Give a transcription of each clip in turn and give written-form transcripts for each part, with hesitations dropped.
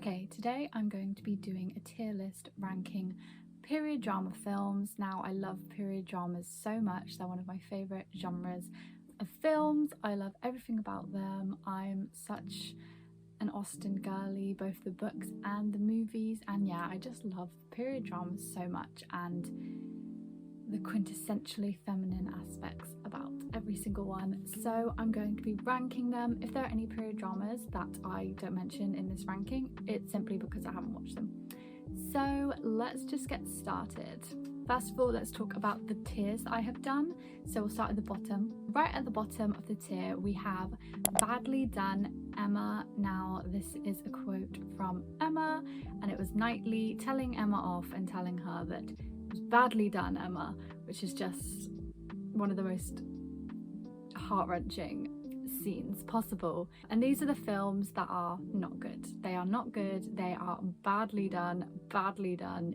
Okay, today I'm going to be doing a tier list ranking period drama films. Now, I love period dramas so much. They're one of my favourite genres of films. I love everything about them. I'm such an Austen girly, both the books and the movies. And yeah, I just love period dramas so much and the quintessentially feminine aspects about every single one. So I'm going to be ranking them. If there are any period dramas that I don't mention in this ranking, it's simply because I haven't watched them. So let's just get started. First of all, let's talk about the tiers that I have done. So we'll start at the bottom. Right at the bottom of the tier, we have Badly Done, Emma. Now, this is a quote from Emma, and it was Knightley telling Emma off and telling her that it was badly done, Emma, which is just one of the most heart-wrenching scenes possible. And these are the films that are not good. They are not good. They are badly done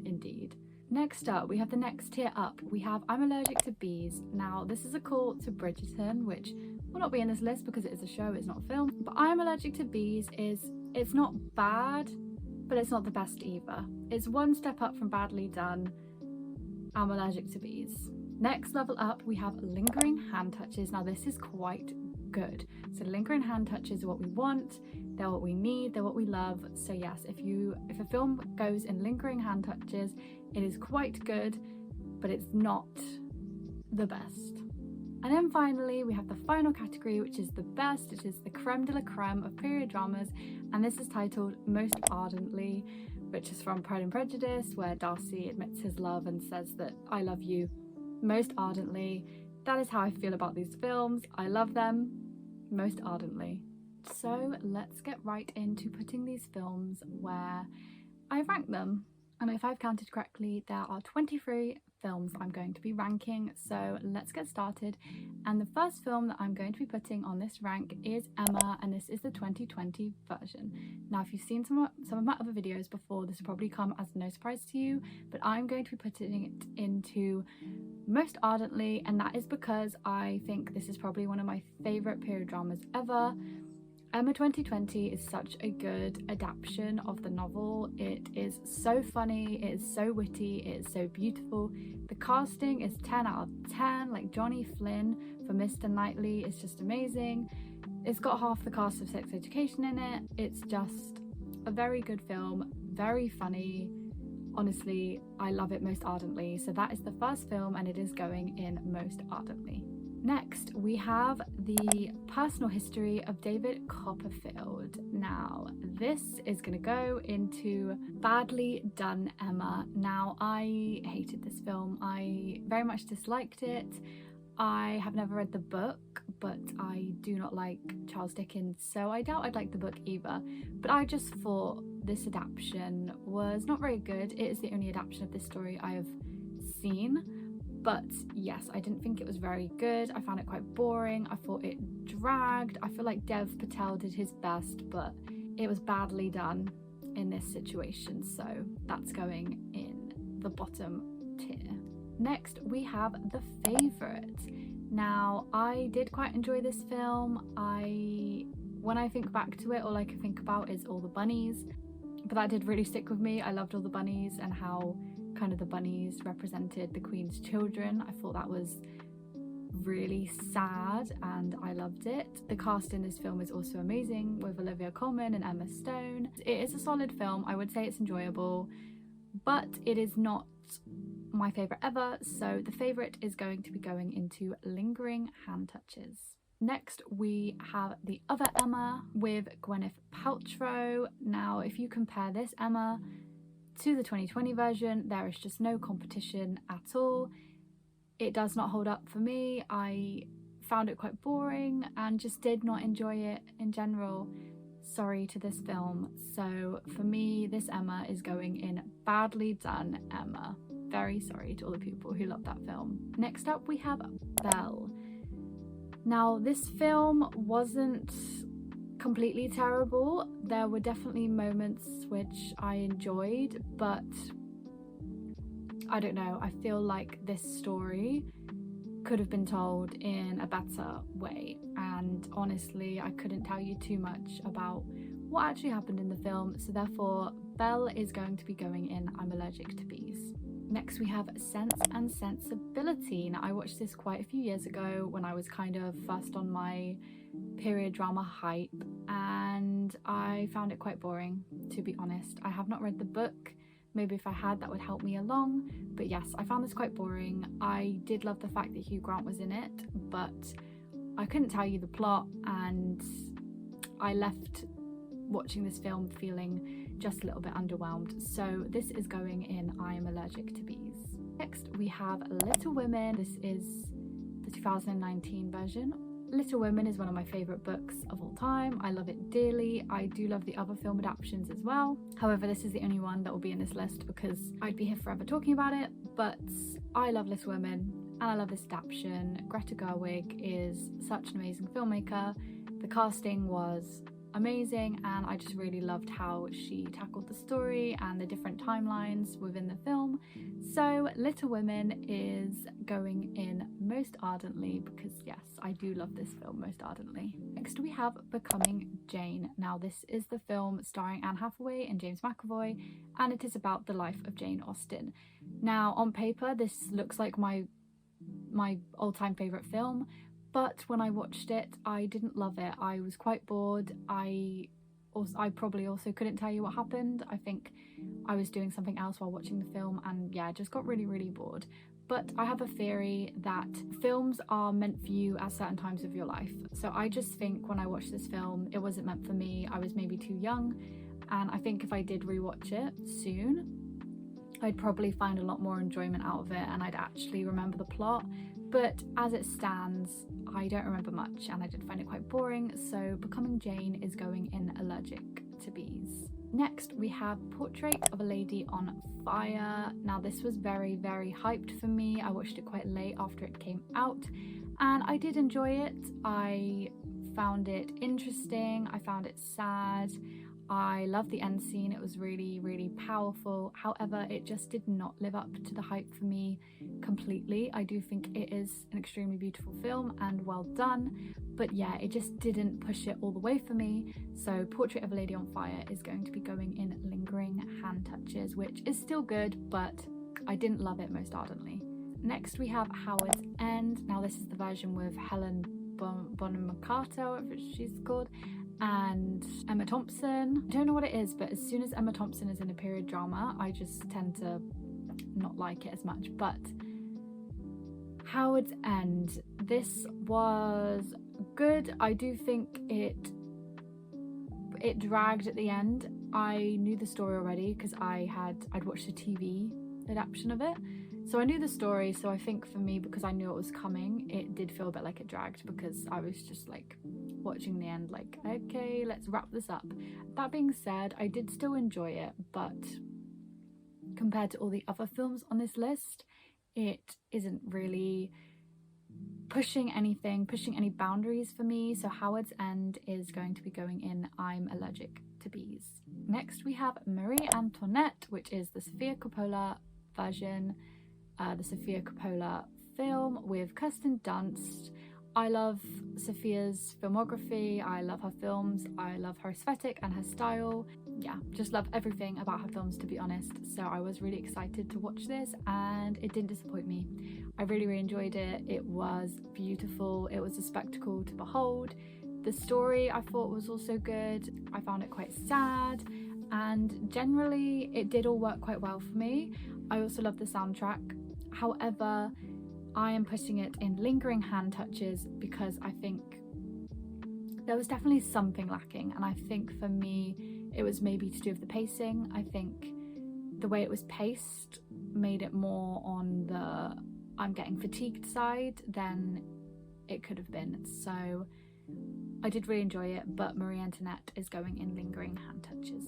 indeed. Next up, we have the next tier up. We have I'm Allergic to Bees. Now, this is a call to Bridgerton, which will not be in this list because it is a show, it's not a film. But I'm Allergic to Bees it's not bad, but it's not the best either. It's one step up from Badly Done. I'm Allergic to Bees. Next level up, we have Lingering Hand Touches. Now, this is quite good. So lingering hand touches are what we want, they're what we need, they're what we love. So yes, if a film goes in lingering hand touches, it is quite good, but it's not the best. And then finally, we have the final category, which is the best. It is the creme de la creme of period dramas, and this is titled Most Ardently, which is from Pride and Prejudice, where Darcy admits his love and says that I love you most ardently. That is how I feel about these films. I love them most ardently. So let's get right into putting these films where I rank them. And if I've counted correctly, there are 23 films I'm going to be ranking. So let's get started. And the first film that I'm going to be putting on this rank is Emma, and this is the 2020 version. Now, if you've seen some of my other videos before, this will probably come as no surprise to you, but I'm going to be putting it into Most Ardently, and that is because I think this is probably one of my favourite period dramas ever. Emma 2020 is such a good adaptation of the novel. It is so funny, it is so witty, it is so beautiful. The casting is 10 out of 10, like Johnny Flynn for Mr. Knightley is just amazing. It's got half the cast of Sex Education in it. It's just a very good film, very funny. Honestly, I love it most ardently. So that is the first film, and it is going in Most Ardently. Next, we have the personal history of David Copperfield. Now, this is going to go into Badly Done, Emma. Now, I hated this film. I very much disliked it. I have never read the book, but I do not like Charles Dickens, so I doubt I'd like the book either. But I just thought this adaptation was not very good. It is the only adaptation of this story I have seen. But yes, I didn't think it was very good. I found it quite boring. I thought it dragged. I feel like Dev Patel did his best, but it was badly done in this situation. So that's going in the bottom tier. Next, we have The Favourite. Now, I did quite enjoy this film. When I think back to it, all I can think about is all the bunnies. But that did really stick with me. I loved all the bunnies and how kind of the bunnies represented the Queen's children. I thought that was really sad and I loved it. The cast in this film is also amazing with Olivia Colman and Emma Stone. It is a solid film. I would say it's enjoyable, but it is not my favourite ever. So The Favourite is going to be going into Lingering Hand Touches. Next, we have The Other Emma with Gwyneth Paltrow. Now, if you compare this Emma to the 2020 version, there is just no competition at all. It does not hold up for me. I found it quite boring and just did not enjoy it in general. Sorry to this film. So for me, this Emma is going in Badly Done, Emma. Very sorry to all the people who love that film. Next up, we have Belle. Now, this film wasn't completely terrible. There were definitely moments which I enjoyed, but I don't know, I feel like this story could have been told in a better way, and honestly I couldn't tell you too much about what actually happened in the film, so therefore Belle is going to be going in I'm Allergic to Bees. Next we have Sense and Sensibility. Now I watched this quite a few years ago when I was kind of first on my period drama hype, and I found it quite boring, to be honest. I have not read the book. Maybe if I had, that would help me along, but yes, I found this quite boring. I did love the fact that Hugh Grant was in it, but I couldn't tell you the plot, and I left watching this film feeling just a little bit underwhelmed. So this is going in I Am Allergic to Bees. Next we have Little Women. This is the 2019 version. Little Women is one of my favourite books of all time. I love it dearly. I do love the other film adaptations as well. However, this is the only one that will be in this list because I'd be here forever talking about it, but I love Little Women and I love this adaptation. Greta Gerwig is such an amazing filmmaker. The casting was amazing, and I just really loved how she tackled the story and the different timelines within the film. So Little Women is going in most ardently because yes, I do love this film most ardently. Next we have Becoming Jane. Now this is the film starring Anne Hathaway and James McAvoy, and it is about the life of Jane Austen. Now on paper this looks like my all-time favourite film, but when I watched it, I didn't love it. I was quite bored. I probably also couldn't tell you what happened. I think I was doing something else while watching the film, and yeah, I just got really, really bored. But I have a theory that films are meant for you at certain times of your life. So I just think when I watched this film, it wasn't meant for me. I was maybe too young, and I think if I did rewatch it soon, I'd probably find a lot more enjoyment out of it and I'd actually remember the plot. But as it stands, I don't remember much and I did find it quite boring, so Becoming Jane is going in Allergic to Bees. Next we have Portrait of a Lady on Fire. Now this was very, very hyped for me. I watched it quite late after it came out and I did enjoy it. I found it interesting, I found it sad. I love the end scene, it was really, really powerful. However, it just did not live up to the hype for me completely. I do think it is an extremely beautiful film and well done, but yeah, it just didn't push it all the way for me. So Portrait of a Lady on Fire is going to be going in Lingering Hand Touches, which is still good, but I didn't love it most ardently. Next we have Howard's End. Now this is the version with Helen Bonham Carter, whatever she's called, and Emma Thompson. I don't know what it is, but as soon as Emma Thompson is in a period drama, I just tend to not like it as much. But Howard's End, this was good. I do think it dragged at the end. I knew the story already because I'd watched the TV adaptation of it, so I knew the story. So I think for me, because I knew it was coming, it did feel a bit like it dragged because I was just like watching the end like, okay, let's wrap this up. That being said, I did still enjoy it, but compared to all the other films on this list, it isn't really pushing any boundaries for me. So Howard's End is going to be going in I'm Allergic to Bees. Next we have Marie Antoinette, which is the Sofia Coppola version, the Sofia Coppola film with Kirsten Dunst. I love Sofia's filmography, I love her films, I love her aesthetic and her style. Yeah, just love everything about her films, to be honest. So I was really excited to watch this and it didn't disappoint me. I really, really enjoyed it. It was beautiful, it was a spectacle to behold. The story I thought was also good. I found it quite sad, and generally it did all work quite well for me. I also love the soundtrack. However, I am putting it in Lingering Hand Touches because I think there was definitely something lacking, and I think for me it was maybe to do with the pacing. I think the way it was paced made it more on the I'm getting fatigued side than it could have been. So I did really enjoy it, but Marie Antoinette is going in Lingering Hand Touches.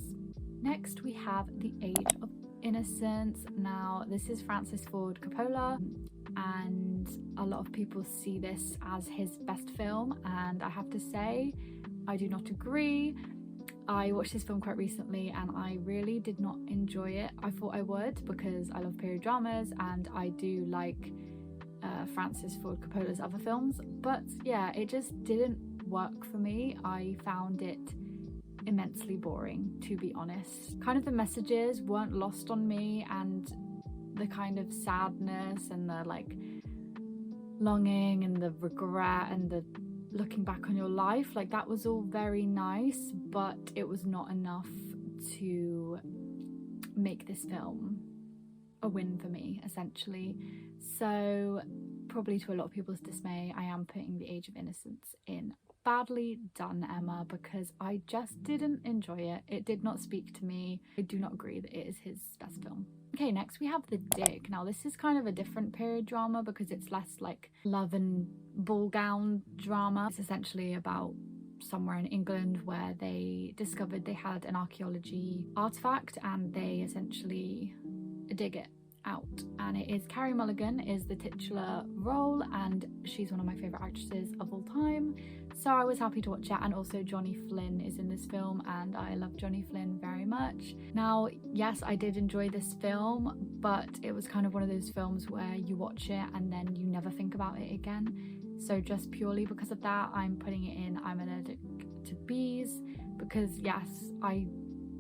Next we have The Age of Innocence. Now this is Francis Ford Coppola, and a lot of people see this as his best film, and I have to say I do not agree. I watched this film quite recently and I really did not enjoy it. I thought I would because I love period dramas and I do like Francis Ford Coppola's other films, but yeah, it just didn't work for me. I found it immensely boring, to be honest. Kind of the messages weren't lost on me, and the kind of sadness and the like longing and the regret and the looking back on your life, like that was all very nice, but it was not enough to make this film a win for me, essentially. So probably to a lot of people's dismay, I am putting The Age of Innocence in. Badly done, Emma, because I just didn't enjoy it. It did not speak to me. I do not agree that it is his best film. Okay, next we have The Dig. Now this is kind of a different period drama because it's less like love and ball gown drama. It's essentially about somewhere in England where they discovered they had an archaeology artifact and they essentially dig it out, and it is Carey Mulligan is the titular role, and she's one of my favourite actresses of all time, so I was happy to watch it. And also Johnny Flynn is in this film, and I love Johnny Flynn very much. Now yes, I did enjoy this film, but it was kind of one of those films where you watch it and then you never think about it again. So just purely because of that, I'm putting it in I'm allergic to bees, because yes,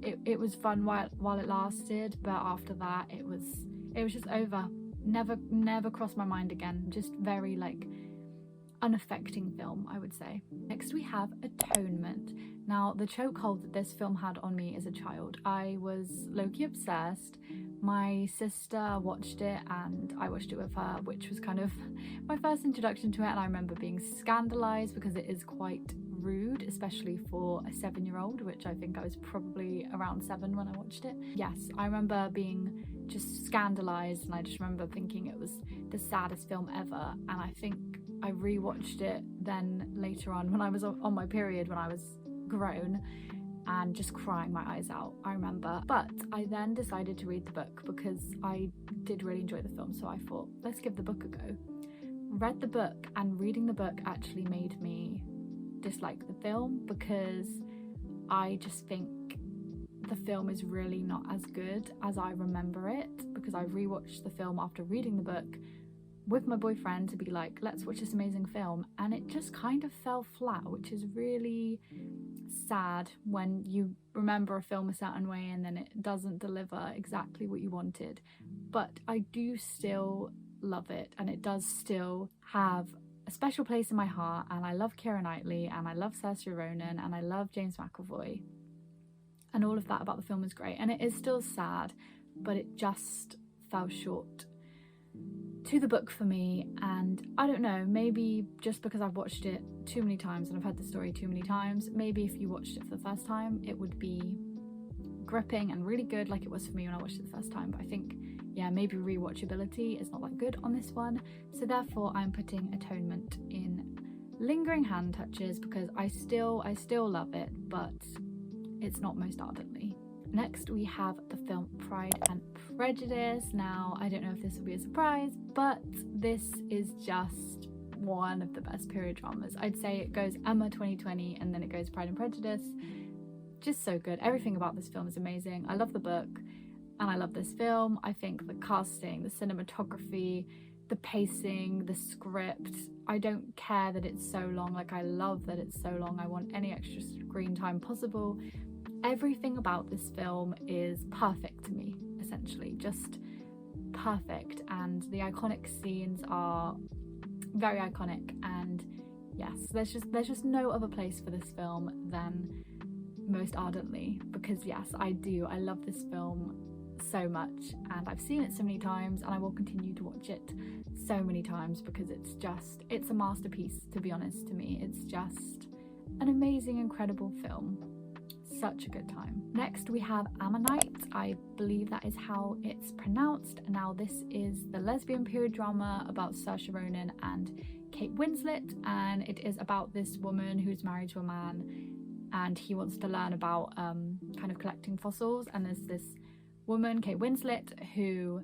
it was fun while it lasted, but after that it was just over. Never crossed my mind again. Just very like unaffecting film, I would say. Next we have Atonement. Now the chokehold that this film had on me as a child, I was low-key obsessed. My sister watched it and I watched it with her, which was kind of my first introduction to it, and I remember being scandalized because it is quite rude, especially for a 7-year-old, which I think I was probably around 7 when I watched it. Yes, I remember being just scandalized, and I just remember thinking it was the saddest film ever. And I think I rewatched it then later on when I was on my period, when I was grown, and just crying my eyes out, I remember. But I then decided to read the book because I did really enjoy the film, so I thought, let's give the book a go. Read the book, and reading the book actually made me dislike the film because I just think the film is really not as good as I remember it, because I rewatched the film after reading the book with my boyfriend to be like, let's watch this amazing film, and it just kind of fell flat, which is really sad when you remember a film a certain way and then it doesn't deliver exactly what you wanted. But I do still love it, and it does still have a special place in my heart, and I love Keira Knightley, and I love Saoirse Ronan, and I love James McAvoy, and all of that about the film is great. And it is still sad, but it just fell short to the book for me. And I don't know, maybe just because I've watched it too many times and I've heard the story too many times, maybe if you watched it for the first time it would be gripping and really good like it was for me when I watched it the first time. But I think, yeah, maybe rewatchability is not that good on this one, so therefore I'm putting Atonement in lingering hand touches because I still love it, but it's not most ardently. Next we have the film Pride and Prejudice. Now I don't know if this will be a surprise, but this is just one of the best period dramas. I'd say it goes Emma 2020 and then it goes Pride and Prejudice. Just so good. Everything about this film is amazing. I love the book and I love this film. I think the casting, the cinematography, the pacing, the script, I don't care that it's so long. Like, I love that it's so long. I want any extra screen time possible. Everything about this film is perfect to me, essentially, just perfect. And the iconic scenes are very iconic, and yes, there's just no other place for this film than most ardently, because yes, I love this film so much, and I've seen it so many times, and I will continue to watch it so many times because it's a masterpiece, to be honest. To me, it's just an amazing, incredible film. Such a good time. Next we have Ammonite. I believe that is how it's pronounced. Now this is the lesbian period drama about Saoirse Ronan and Kate Winslet, and it is about this woman who's married to a man and he wants to learn about kind of collecting fossils, and there's this woman, Kate Winslet, who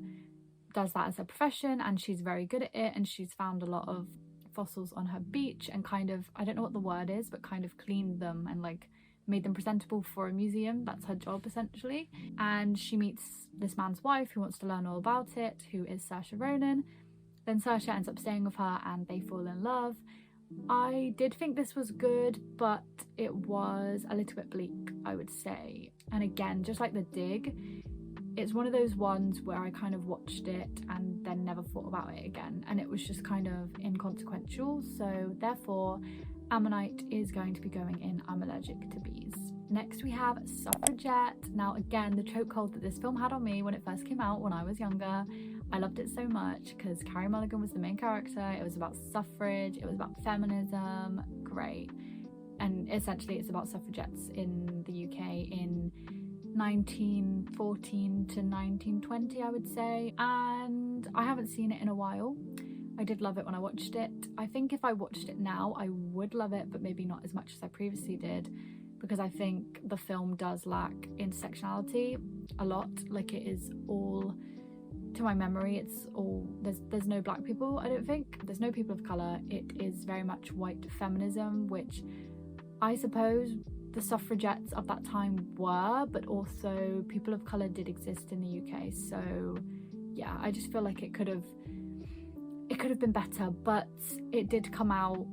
does that as a profession, and she's very good at it, and she's found a lot of fossils on her beach and kind of, I don't know what the word is, but kind of cleaned them and like made them presentable for a museum. That's her job essentially. And she meets this man's wife who wants to learn all about it, who is Saoirse Ronan. Then Saoirse ends up staying with her and they fall in love. I did think this was good, but it was a little bit bleak, I would say. And again, just like The Dig, it's one of those ones where I kind of watched it and then never thought about it again, and it was just kind of inconsequential. So therefore, Ammonite is going to be going in I'm Allergic to Bees. Next we have Suffragette. Now again, the chokehold that this film had on me when it first came out when I was younger. I loved it so much because Carey Mulligan was the main character. It was about suffrage, it was about feminism, great. And essentially it's about suffragettes in the UK in 1914 to 1920, I would say. And I haven't seen it in a while. I did love it when I watched it. I think if I watched it now, I would love it, but maybe not as much as I previously did, because I think the film does lack intersectionality a lot. Like, it is all, to my memory, it's all, there's no black people, I don't think. There's no people of colour. It is very much white feminism, which I suppose the suffragettes of that time were, but also people of colour did exist in the UK. So yeah, I just feel like it could have been better, but it did come out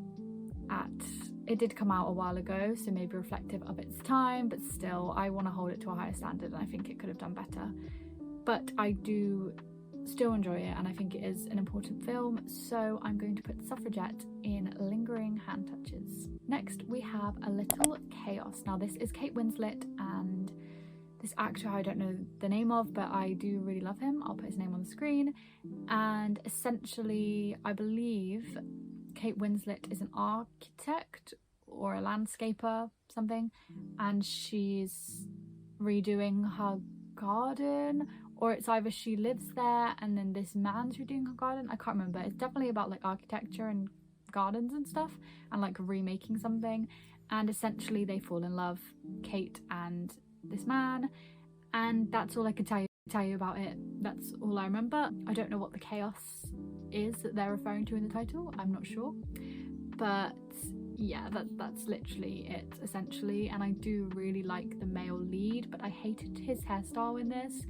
a while ago, so maybe reflective of its time, but still I want to hold it to a higher standard, and I think it could have done better. But I do still enjoy it, and I think it is an important film, so I'm going to put Suffragette in Lingering Hand Touches. Next we have A Little Chaos. Now this is Kate Winslet and this actor I don't know the name of, but I do really love him. I'll put his name on the screen. And essentially, I believe Kate Winslet is an architect or a landscaper, something, and she's redoing her garden, or it's either she lives there and then this man's redoing her garden. I can't remember. It's definitely about like architecture and gardens and stuff, and like remaking something. And essentially they fall in love, Kate and this man, and that's all I can tell you about it. That's all I remember. I don't know what the chaos is that they're referring to in the title. I'm not sure, but yeah, that's literally it essentially. And I do really like the male lead, but I hated his hairstyle in this.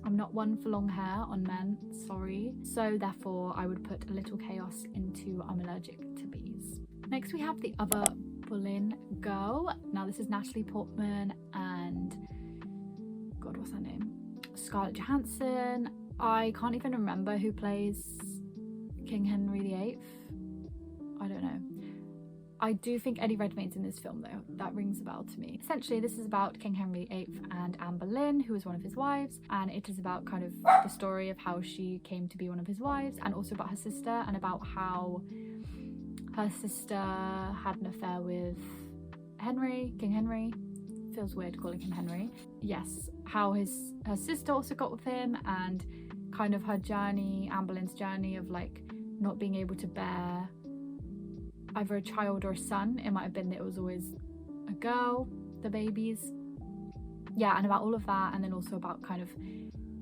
I'm not one for long hair on men, sorry. So therefore I would put A Little Chaos into I'm Allergic to Bees. Next we have The Other Boleyn Girl. Now this is Natalie Portman and God, what's her name? Scarlett Johansson. I can't even remember who plays King Henry VIII. I don't know. I do think Eddie Redmayne's in this film though. That rings a bell to me. Essentially this is about King Henry VIII and Anne Boleyn, who was one of his wives, and it is about kind of the story of how she came to be one of his wives, and also about her sister, and about how her sister had an affair with Henry, King Henry. Feels weird calling him Henry. Yes, how her sister also got with him, and kind of her journey, Anne Boleyn's journey of like not being able to bear either a child or a son. It might have been that it was always a girl, the babies. Yeah, and about all of that, and then also about kind of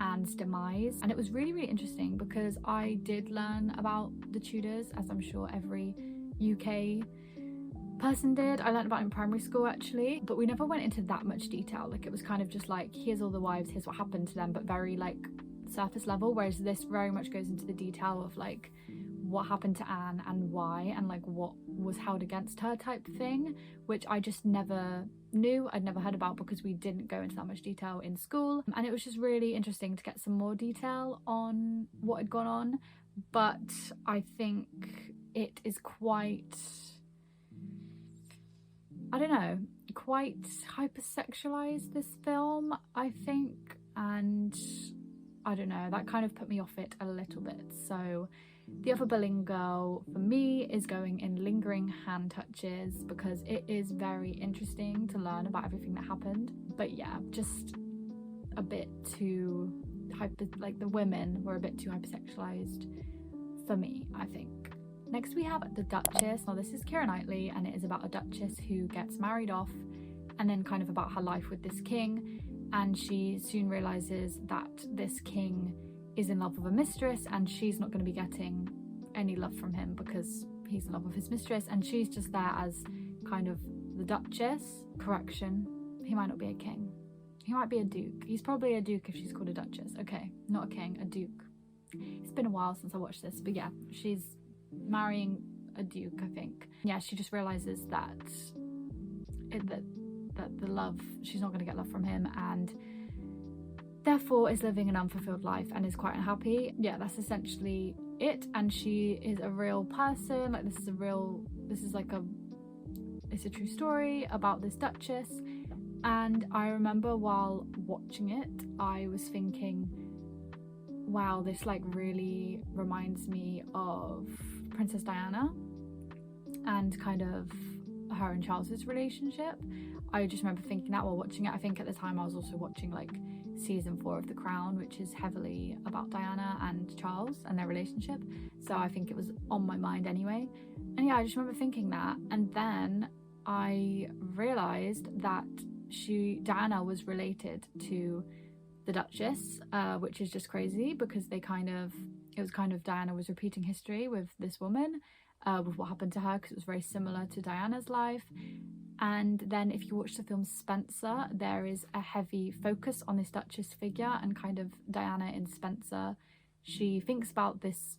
Anne's demise. And it was really, really interesting because I did learn about the Tudors, as I'm sure every UK person did. I learned about it in primary school actually, but we never went into that much detail. Like, it was kind of just like, here's all the wives, here's what happened to them, but very like surface level, whereas this very much goes into the detail of like what happened to Anne and why, and like what was held against her type thing, which I just never knew. I'd never heard about because we didn't go into that much detail in school, and it was just really interesting to get some more detail on what had gone on. But I think it is quite, I don't know, quite hypersexualized, this film, I think, and I don't know, that kind of put me off it a little bit. So The Other Boleyn Girl for me is going in Lingering Hand Touches because it is very interesting to learn about everything that happened. But yeah, just a bit too like the women were a bit too hypersexualized for me, I think. Next we have The Duchess. Now this is Keira Knightley, and it is about a duchess who gets married off, and then kind of about her life with this king, and she soon realizes that this king is in love with a mistress, and she's not going to be getting any love from him because he's in love with his mistress, and she's just there as kind of the duchess. Correction, he might not be a king, he might be a duke. He's probably a duke if she's called a duchess. Okay, not a king, a duke. It's been a while since I watched this, but yeah, she's marrying a duke, I think. Yeah, she just realizes that the love, she's not going to get love from him, and therefore is living an unfulfilled life and is quite unhappy. Yeah, that's essentially it. And she is a real person. Like, it's a true story about this duchess. And I remember while watching it, I was thinking, wow, this like really reminds me of Princess Diana and kind of her and Charles's relationship. I just remember thinking that while watching it. I think at the time I was also watching like season 4 of The Crown, which is heavily about Diana and Charles and their relationship, so I think it was on my mind anyway. And yeah, I just remember thinking that, and then I realized that Diana was related to the Duchess, which is just crazy, because it was kind of Diana was repeating history with this woman, with what happened to her, because it was very similar to Diana's life. And then if you watch the film Spencer, there is a heavy focus on this Duchess figure and kind of Diana in Spencer. She thinks about this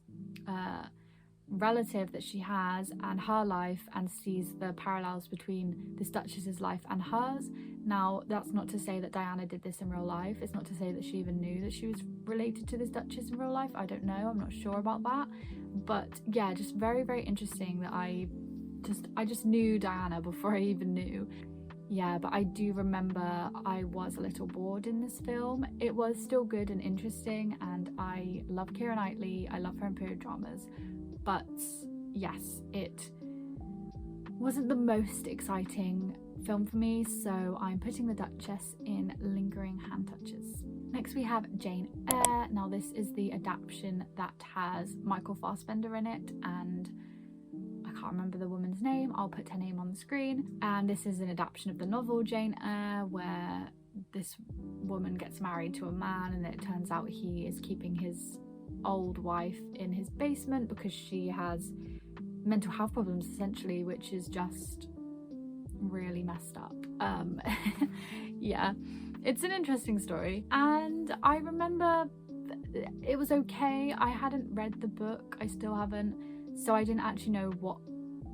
relative that she has and her life, and sees the parallels between this Duchess's life and hers. Now, that's not to say that Diana did this in real life. It's not to say that she even knew that she was related to this Duchess in real life. I don't know, I'm not sure about that. But yeah, just very, very interesting that I just knew Diana before I even knew. Yeah, but I do remember I was a little bored in this film. It was still good and interesting, and I love Keira Knightley. I love her in period dramas. But yes, it wasn't the most exciting film for me, so I'm putting The Duchess in lingering hand touches. Next we have Jane Eyre. Now this is the adaptation that has Michael Fassbender in it, and I can't remember the woman's name. I'll put her name on the screen. And this is an adaptation of the novel Jane Eyre, where this woman gets married to a man, and it turns out he is keeping his old wife in his basement because she has mental health problems, essentially, which is just really messed up. Yeah, it's an interesting story, and I remember it was okay. I hadn't read the book, I still haven't, so I didn't actually know what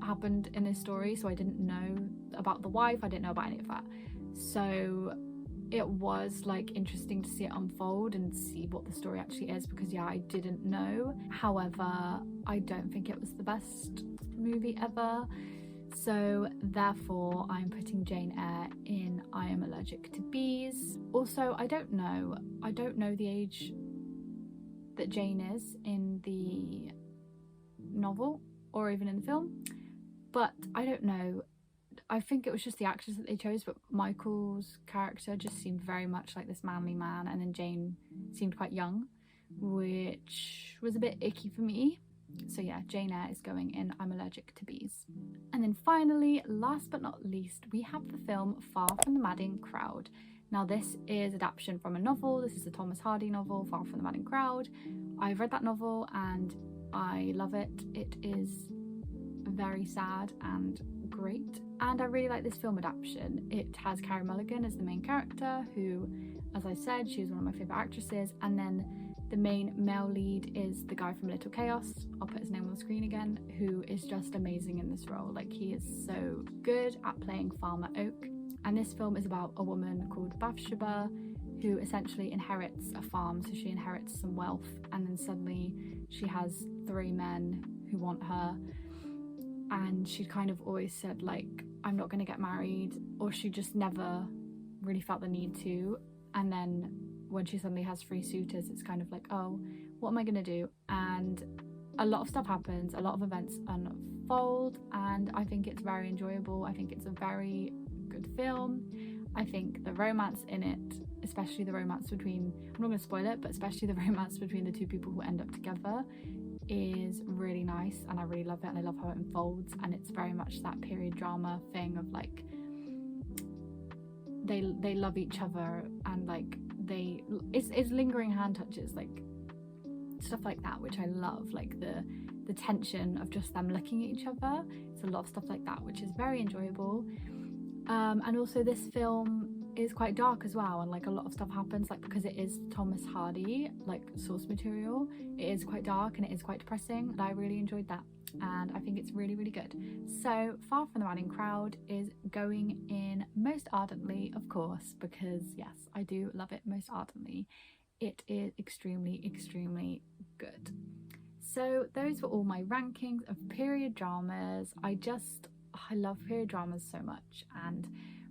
happened in this story. So I didn't know about the wife, I didn't know about any of that, so it was like interesting to see it unfold and see what the story actually is, because yeah, I didn't know. However, I don't think it was the best movie ever, so therefore I'm putting Jane Eyre in I Am Allergic to Bees. Also, I don't know the age that Jane is in the novel or even in the film, but I don't know. I think it was just the actors that they chose, but Michael's character just seemed very much like this manly man, and then Jane seemed quite young, which was a bit icky for me. So yeah, Jane Eyre is going in I'm Allergic to Bees. And then finally, last but not least, we have the film Far From the Madding Crowd. Now this is adaptation from a novel. This is a Thomas Hardy novel, Far From the Madding Crowd. I've read that novel and I love it. It is very sad and great, and I really like this film adaptation. It has Carey Mulligan as the main character, who, as I said, she's one of my favourite actresses, and then the main male lead is the guy from Little Chaos. I'll put his name on the screen again, who is just amazing in this role. Like, he is so good at playing Farmer Oak. And this film is about a woman called Bathsheba who essentially inherits a farm. So she inherits some wealth, and then suddenly she has 3 men who want her, and she kind of always said, like, I'm not going to get married, or she just never really felt the need to. And then when she suddenly has 3 suitors, it's kind of like, oh, what am I going to do? And a lot of stuff happens, a lot of events unfold, and I think it's very enjoyable. I think it's a very good film. I think the romance in it, especially the romance between, I'm not going to spoil it, but especially the romance between the 2 people who end up together, is really nice, and I really love it, and I love how it unfolds. And it's very much that period drama thing of like they love each other, and like it's lingering hand touches, like stuff like that, which I love, like the tension of just them looking at each other. It's a lot of stuff like that, which is very enjoyable. And also this film is quite dark as well, and like a lot of stuff happens, like because it is Thomas Hardy like source material, it is quite dark and it is quite depressing, but I really enjoyed that and I think it's really, really good. So Far From the Madding Crowd is going in most ardently, of course, because yes, I do love it most ardently. It is extremely, extremely good. So those were all my rankings of period dramas. I love period dramas so much, and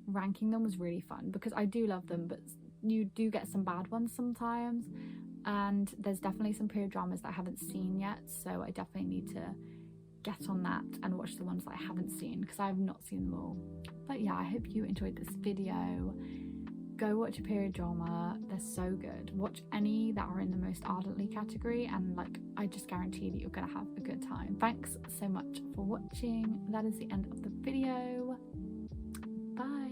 ranking them was really fun because I do love them, but you do get some bad ones sometimes, and there's definitely some period dramas that I haven't seen yet, so I definitely need to get on that and watch the ones that I haven't seen because I have not seen them all. But yeah, I hope you enjoyed this video. Go watch a period drama, they're so good. Watch any that are in the most ardently category, and like I just guarantee that you're gonna have a good time. Thanks so much for watching. That is the end of the video. Bye.